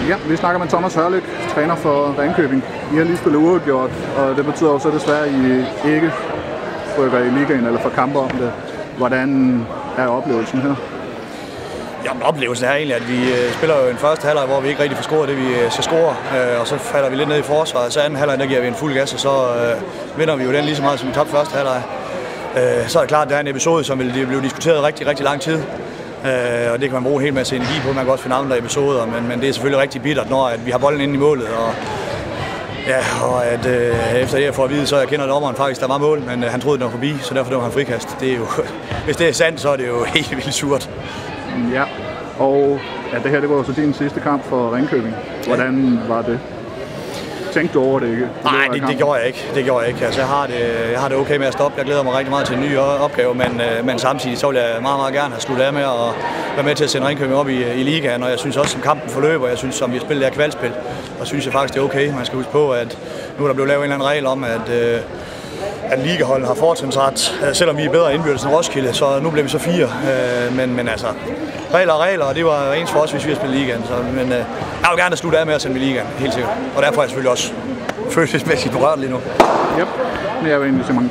Ja, vi snakker med Thomas Hørlyk, træner for Ringkøbing. I har lige spillet uafgjort, og det betyder jo så desværre, at I ikke rykker i ligaen eller får kampe om det. Hvordan er oplevelsen her? Jamen, oplevelsen er egentlig, at vi spiller jo en første halvleg, hvor vi ikke rigtig får scoret det, vi skal score, og så falder vi lidt ned i forsvaret. Så anden halvleg, der giver vi en fuld gas, og så vinder vi jo den lige så meget, som vi tabte første halvleg. Så er det klart, at det er en episode, som vil blive diskuteret rigtig, rigtig lang tid. Og det kan man bruge en hel masse energi på. Man kan også finde andre episoder, men det er selvfølgelig rigtig bittert, når at vi har bolden inde i målet. Og at efter det, jeg får at vide, så jeg kender dommeren faktisk, der var mål, men han troede, den var forbi, så derfor var han frikast. Det er jo, hvis det er sandt, så er det jo helt vildt surt. Ja, og det her det var jo så din sidste kamp for Ringkøbing. Hvordan var det? Tænkte du over det ikke? Nej, det gjorde jeg ikke. Det gjorde jeg ikke. Altså, jeg har det okay med at stoppe. Jeg glæder mig rigtig meget til en ny opgave, men samtidig så vil jeg meget, meget gerne have sluttet af med at være med til at sende Ringkøbing op i ligaen. Og jeg synes også, som kampen forløber, jeg synes, som vi har spillet der kvalspil, og synes jeg faktisk, det er okay. Man skal huske på, at nu er der blevet lavet en eller anden regel om, at ligaholdet har fortrinsret, selvom vi er bedre indbyrdes end Roskilde, så nu bliver vi så 4. Men altså, regler, og det var ens for os, hvis vi har spillet ligaen. Men jeg vil gerne slutte af med at sende i ligaen, helt sikkert. Og derfor er jeg selvfølgelig også følelsesmæssigt berørt lige nu. Yep. Jeg vil egentlig se mange